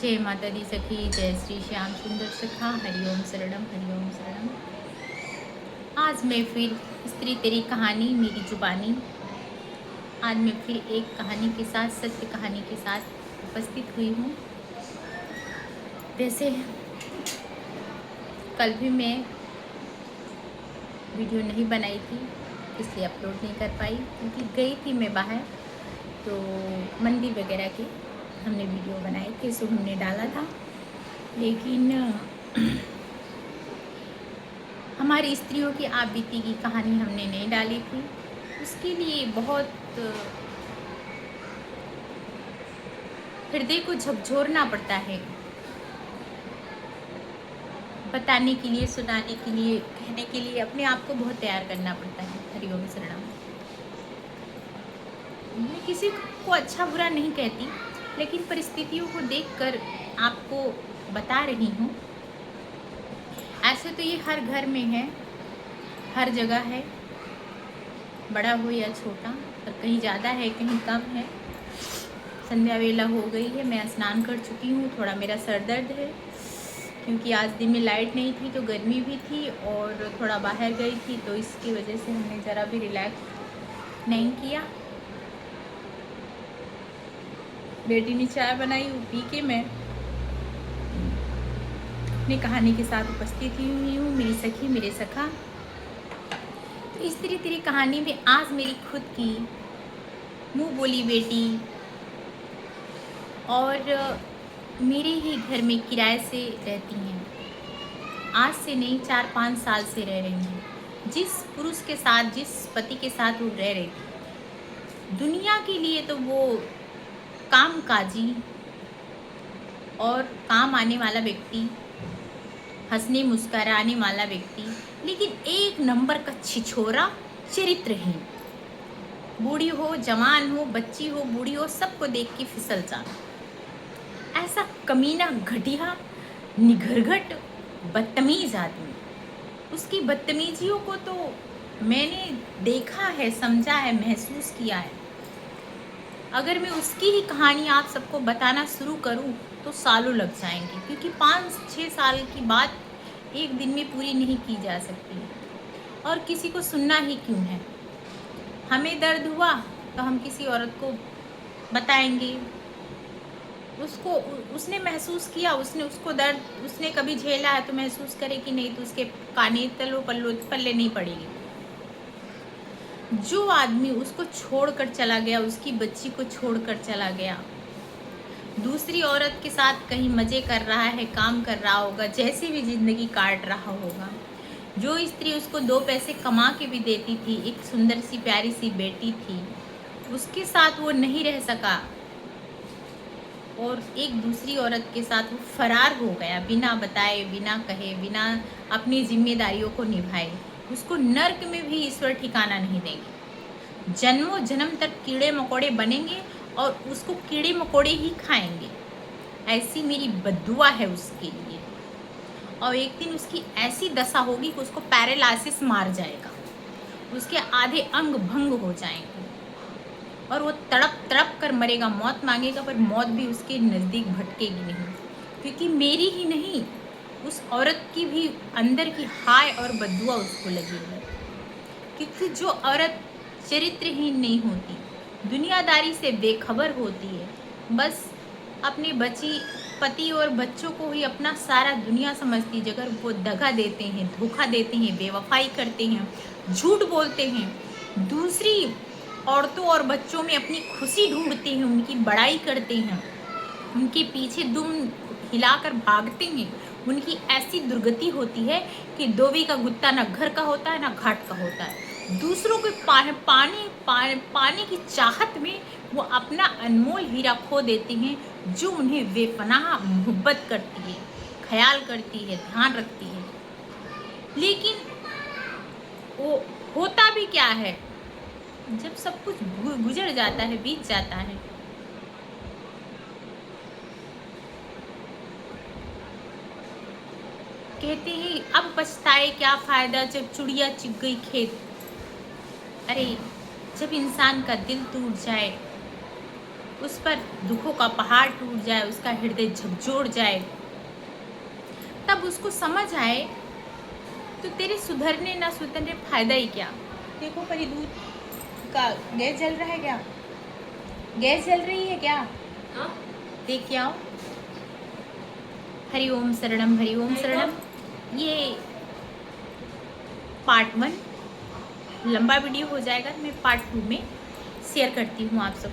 जय माता दी सखी, जय श्री श्याम सुंदर सखा, हरिओम शरणम हरिओम शरणम। आज मैं फिर स्त्री तेरी कहानी मेरी जुबानी, आज मैं फिर एक कहानी के साथ, सत्य कहानी के साथ उपस्थित हुई हूँ। वैसे कल भी मैं वीडियो नहीं बनाई थी, इसलिए अपलोड नहीं कर पाई क्योंकि गई थी मैं बाहर, तो मंदिर वगैरह के हमने वीडियो बनाए थे, सो हमने डाला था। लेकिन हमारी स्त्रियों की आप बीती की कहानी हमने नहीं डाली थी। उसके लिए बहुत हृदय को झकझोरना पड़ता है, बताने के लिए, सुनाने के लिए, कहने के लिए अपने आप को बहुत तैयार करना पड़ता है। हरिओम शरणम। मैं किसी को अच्छा बुरा नहीं कहती, लेकिन परिस्थितियों को देखकर आपको बता रही हूँ। ऐसे तो ये हर घर में है, हर जगह है, बड़ा हो या छोटा, पर कहीं ज़्यादा है कहीं कम है। संध्या वेला हो गई है, मैं स्नान कर चुकी हूँ। थोड़ा मेरा सर दर्द है क्योंकि आज दिन में लाइट नहीं थी, तो गर्मी भी थी और थोड़ा बाहर गई थी, तो इसकी वजह से हमने ज़रा भी रिलैक्स नहीं किया। बेटी ने चाय बनाई, वो पी के मैं अपनी कहानी के साथ उपस्थित हुई हूँ। मेरी सखी मेरे सखा, तो इस तरह तेरी कहानी में आज मेरी खुद की मुँह बोली बेटी और मेरे ही घर में किराए से रहती हैं। आज से नहीं, 4-5 साल से रह रही हैं। जिस पुरुष के साथ, जिस पति के साथ वो रह रही थी, दुनिया के लिए तो वो कामकाजी और काम आने वाला व्यक्ति, हंसने मुस्कुराने वाला व्यक्ति, लेकिन एक नंबर का छिछोरा, चरित्रहीन। बूढ़ी हो, जवान हो, बच्ची हो, बूढ़ी हो, सबको देख के फिसल जाना। ऐसा कमीना, घटिया, निघरघट, बदतमीज आदमी। उसकी बदतमीजियों को तो मैंने देखा है, समझा है, महसूस किया है। अगर मैं उसकी ही कहानी आप सबको बताना शुरू करूं तो सालों लग जाएंगे, क्योंकि 5-6 साल की बात एक दिन में पूरी नहीं की जा सकती। और किसी को सुनना ही क्यों है? हमें दर्द हुआ तो हम किसी औरत को बताएंगे, उसको, उसने महसूस किया, उसको दर्द उसने कभी झेला है तो महसूस करे कि नहीं, तो उसके काने तलो पल्ले नहीं पड़ेगी। जो आदमी उसको छोड़कर चला गया, उसकी बच्ची को छोड़कर चला गया, दूसरी औरत के साथ कहीं मजे कर रहा है, काम कर रहा होगा, जैसे भी जिंदगी काट रहा होगा, जो स्त्री उसको 2 पैसे कमा के भी देती थी, एक सुंदर सी प्यारी सी बेटी थी, उसके साथ वो नहीं रह सका और एक दूसरी औरत के साथ वो फरार हो गया, बिना बताए, बिना कहे, बिना अपनी जिम्मेदारियों को निभाए। उसको नर्क में भी ईश्वर ठिकाना नहीं देंगे। जन्मों जन्म तक कीड़े मकोड़े बनेंगे और उसको कीड़े मकोड़े ही खाएंगे। ऐसी मेरी बद्दुआ है उसके लिए। और एक दिन उसकी ऐसी दशा होगी कि उसको पैरालिसिस मार जाएगा, उसके आधे अंग भंग हो जाएंगे और वो तड़प तड़प कर मरेगा, मौत मांगेगा, पर मौत भी उसके नज़दीक भटकेगी नहीं, क्योंकि मेरी ही नहीं, उस औरत की भी अंदर की हाय और बदुआ उसको लगेगी। क्योंकि जो औरत चरित्रहीन नहीं होती, दुनियादारी से बेखबर होती है, बस अपने पति और बच्चों को ही अपना सारा दुनिया समझती है, अगर वो दगा देते हैं, धोखा देते हैं, बेवफाई करते हैं, झूठ बोलते हैं, दूसरी औरतों और बच्चों में अपनी खुशी ढूंढते हैं, उनकी बड़ाई करते हैं, उनके पीछे दुम हिलाकर भागते हैं, उनकी ऐसी दुर्गति होती है कि धोबी का कुत्ता ना घर का होता है ना घाट का होता है। दूसरों को पाने की चाहत में वो अपना अनमोल हीरा खो देते हैं, जो उन्हें बेपनाह मोहब्बत करती है, ख्याल करती है, ध्यान रखती है। लेकिन वो होता भी क्या है, जब सब कुछ गुजर जाता है, बीत जाता है, कहते हैं अब पछताए क्या फायदा जब चुड़िया चुग गई खेत। अरे जब इंसान का दिल टूट जाए उस पर दुखों का पहाड़ टूट जाए, उसका हृदय झकझोर जाए, तब उसको समझ आए तो तेरे सुधरने ना सुधरने फायदा ही क्या। देखो परी, दूध का गैस जल रहा है क्या? गैस जल रही है क्या? देख के आओ। हरि ओम शरणम, हरि ओम शरणम। ये पार्ट 1 लंबा वीडियो हो जाएगा, मैं पार्ट 2 में शेयर करती हूँ आप सब।